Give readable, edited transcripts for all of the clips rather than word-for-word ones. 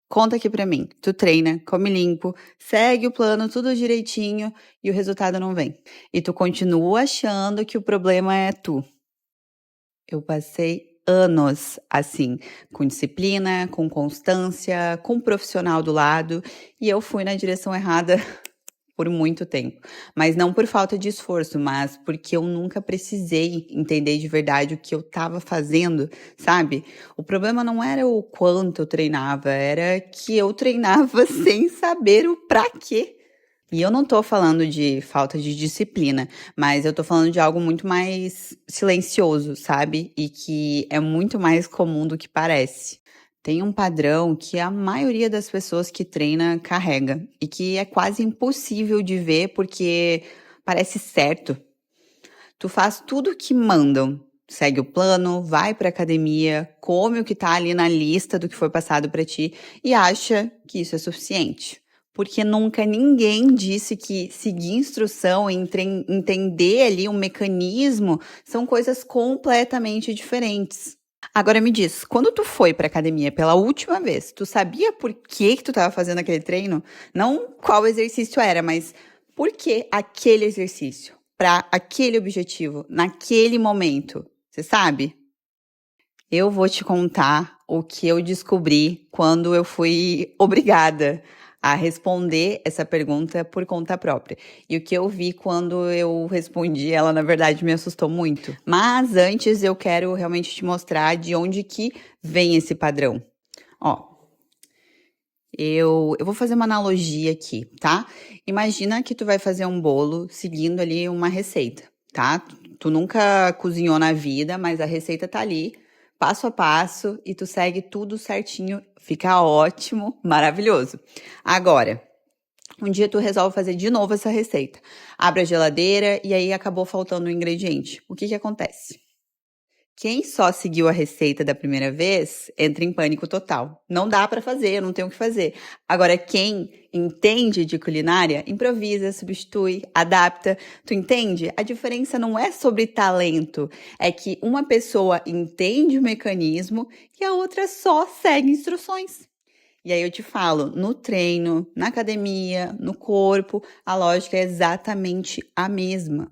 conta aqui pra mim. Tu treina, come limpo, segue o plano tudo direitinho e o resultado não vem. E tu continua achando que o problema é tu. Eu passei anos assim, com disciplina, com constância, com um profissional do lado, e eu fui na direção errada por muito tempo. Mas não por falta de esforço, mas porque eu nunca precisei entender de verdade o que eu estava fazendo, sabe? O problema não era o quanto eu treinava, era que eu treinava sem saber o pra quê. E eu não tô falando de falta de disciplina, mas eu tô falando de algo muito mais silencioso, sabe? E que é muito mais comum do que parece. Tem um padrão que a maioria das pessoas que treina carrega e que é quase impossível de ver porque parece certo. Tu faz tudo o que mandam. Segue o plano, vai pra academia, come o que tá ali na lista do que foi passado pra ti e acha que isso é suficiente. Porque nunca ninguém disse que seguir instrução e entender ali um mecanismo são coisas completamente diferentes. Agora me diz, quando tu foi pra academia pela última vez, tu sabia por que tu tava fazendo aquele treino? Não qual exercício era, mas por que aquele exercício? Pra aquele objetivo, naquele momento. Você sabe? Eu vou te contar o que eu descobri quando eu fui obrigada a responder essa pergunta por conta própria. E o que eu vi quando eu respondi, ela na verdade me assustou muito. Mas antes eu quero realmente te mostrar de onde que vem esse padrão. Ó, eu vou fazer uma analogia aqui, tá? Imagina que tu vai fazer um bolo seguindo ali uma receita, tá? Tu nunca cozinhou na vida, mas a receita tá ali, passo a passo, e tu segue tudo certinho, fica ótimo, maravilhoso. Agora, um dia tu resolve fazer de novo essa receita. Abre a geladeira e aí acabou faltando um ingrediente. O que que acontece? Quem só seguiu a receita da primeira vez entra em pânico total. Não dá pra fazer, eu não tenho o que fazer. Agora, quem entende de culinária, improvisa, substitui, adapta. Tu entende? A diferença não é sobre talento, é que uma pessoa entende o mecanismo e a outra só segue instruções. E aí eu te falo, no treino, na academia, no corpo, a lógica é exatamente a mesma.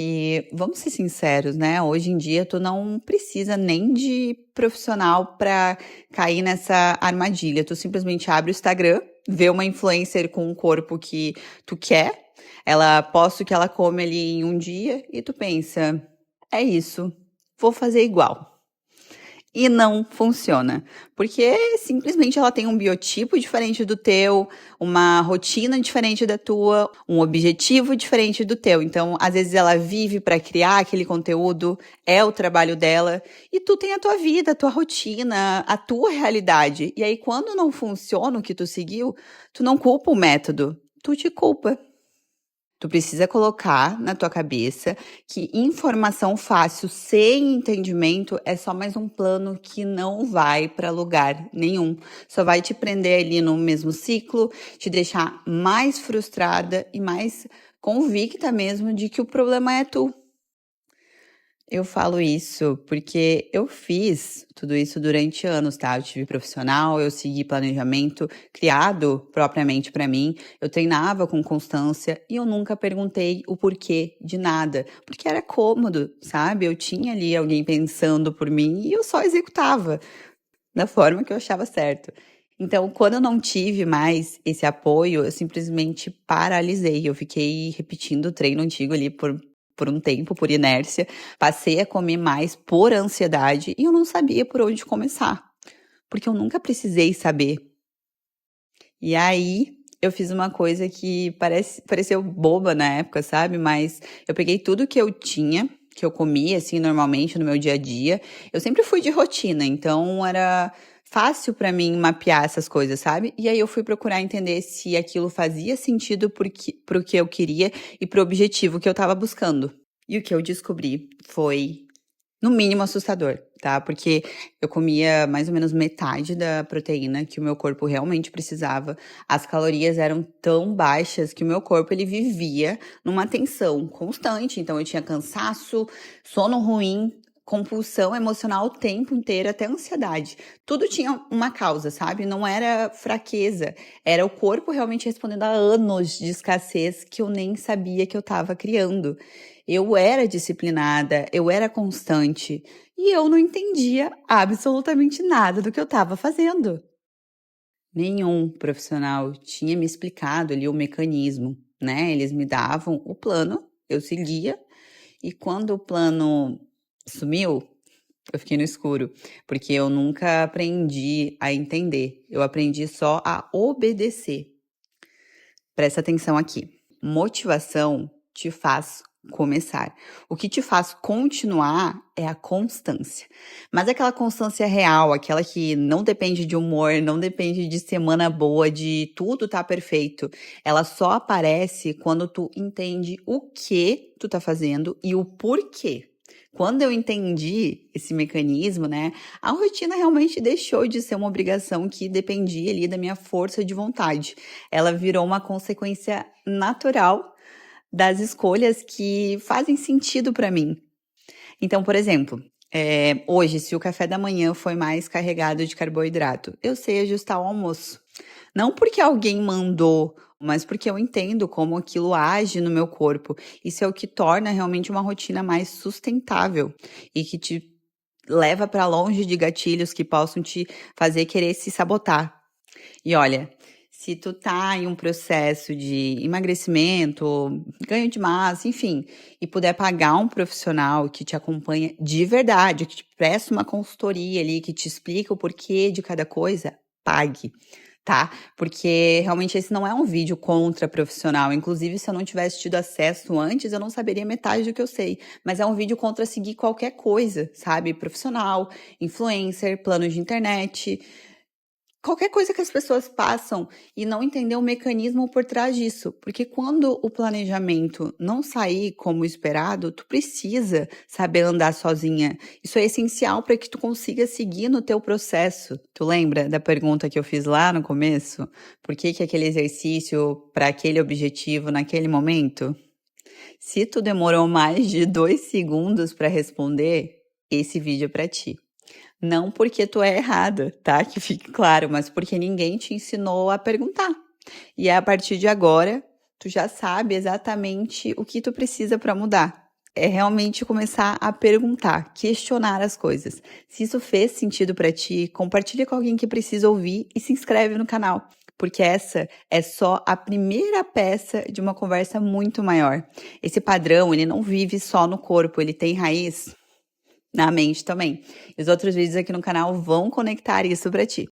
E vamos ser sinceros, né? Hoje em dia tu não precisa nem de profissional para cair nessa armadilha. Tu simplesmente abre o Instagram, vê uma influencer com um corpo que tu quer, ela posta o que ela come ali em um dia e tu pensa, é isso, vou fazer igual. E não funciona, porque simplesmente ela tem um biotipo diferente do teu, uma rotina diferente da tua, um objetivo diferente do teu. Então, às vezes ela vive para criar aquele conteúdo, é o trabalho dela, e tu tem a tua vida, a tua rotina, a tua realidade. E aí quando não funciona o que tu seguiu, tu não culpa o método, tu te culpa. Tu precisa colocar na tua cabeça que informação fácil sem entendimento é só mais um plano que não vai para lugar nenhum. Só vai te prender ali no mesmo ciclo, te deixar mais frustrada e mais convicta mesmo de que o problema é tu. Eu falo isso porque eu fiz tudo isso durante anos, tá? Eu tive profissional, eu segui planejamento criado propriamente para mim, eu treinava com constância e eu nunca perguntei o porquê de nada, porque era cômodo, sabe? Eu tinha ali alguém pensando por mim e eu só executava da forma que eu achava certo. Então, quando eu não tive mais esse apoio, eu simplesmente paralisei. Eu fiquei repetindo o treino antigo ali por um tempo, por inércia. Passei a comer mais por ansiedade e eu não sabia por onde começar, porque eu nunca precisei saber. E aí, eu fiz uma coisa que pareceu boba na época, sabe? Mas eu peguei tudo que eu tinha, que eu comia, assim, normalmente no meu dia a dia. Eu sempre fui de rotina, então era fácil pra mim mapear essas coisas, sabe? E aí eu fui procurar entender se aquilo fazia sentido pro que eu queria e pro objetivo que eu tava buscando. E o que eu descobri foi no mínimo assustador, tá? Porque eu comia mais ou menos metade da proteína que o meu corpo realmente precisava. As calorias eram tão baixas que o meu corpo ele vivia numa tensão constante. Então eu tinha cansaço, sono ruim, compulsão emocional o tempo inteiro, até ansiedade. Tudo tinha uma causa, sabe? Não era fraqueza, era o corpo realmente respondendo a anos de escassez que eu nem sabia que eu estava criando. Eu era disciplinada, eu era constante e eu não entendia absolutamente nada do que eu estava fazendo. Nenhum profissional tinha me explicado ali o mecanismo, né? Eles me davam o plano, eu seguia, e quando o plano sumiu, eu fiquei no escuro, porque eu nunca aprendi a entender, eu aprendi só a obedecer. Presta atenção aqui. Motivação te faz começar. O que te faz continuar é a constância. Mas aquela constância real, aquela que não depende de humor, não depende de semana boa, de tudo tá perfeito. Ela só aparece quando tu entende o que tu tá fazendo e o porquê. Quando eu entendi esse mecanismo, né, a rotina realmente deixou de ser uma obrigação que dependia ali da minha força de vontade. Ela virou uma consequência natural das escolhas que fazem sentido para mim. Então, por exemplo, hoje, se o café da manhã foi mais carregado de carboidrato, eu sei ajustar o almoço. Não porque alguém mandou, mas porque eu entendo como aquilo age no meu corpo. Isso é o que torna realmente uma rotina mais sustentável e que te leva para longe de gatilhos que possam te fazer querer se sabotar. E olha, se tu tá em um processo de emagrecimento, ganho de massa, enfim, e puder pagar um profissional que te acompanha de verdade, que te presta uma consultoria ali, que te explica o porquê de cada coisa, pague, tá? Porque realmente esse não é um vídeo contra profissional. Inclusive, se eu não tivesse tido acesso antes, eu não saberia metade do que eu sei. Mas é um vídeo contra seguir qualquer coisa, sabe? Profissional, influencer, plano de internet. Qualquer coisa que as pessoas passam e não entender o mecanismo por trás disso, porque quando o planejamento não sair como esperado, tu precisa saber andar sozinha. Isso é essencial para que tu consiga seguir no teu processo. Tu lembra da pergunta que eu fiz lá no começo? Por que aquele exercício para aquele objetivo naquele momento? Se tu demorou mais de 2 segundos para responder, esse vídeo é para ti. Não porque tu é errada, tá? Que fique claro, mas porque ninguém te ensinou a perguntar. E a partir de agora, tu já sabe exatamente o que tu precisa para mudar. É realmente começar a perguntar, questionar as coisas. Se isso fez sentido para ti, compartilha com alguém que precisa ouvir e se inscreve no canal, porque essa é só a primeira peça de uma conversa muito maior. Esse padrão, ele não vive só no corpo, ele tem raiz na mente também. E os outros vídeos aqui no canal vão conectar isso para ti.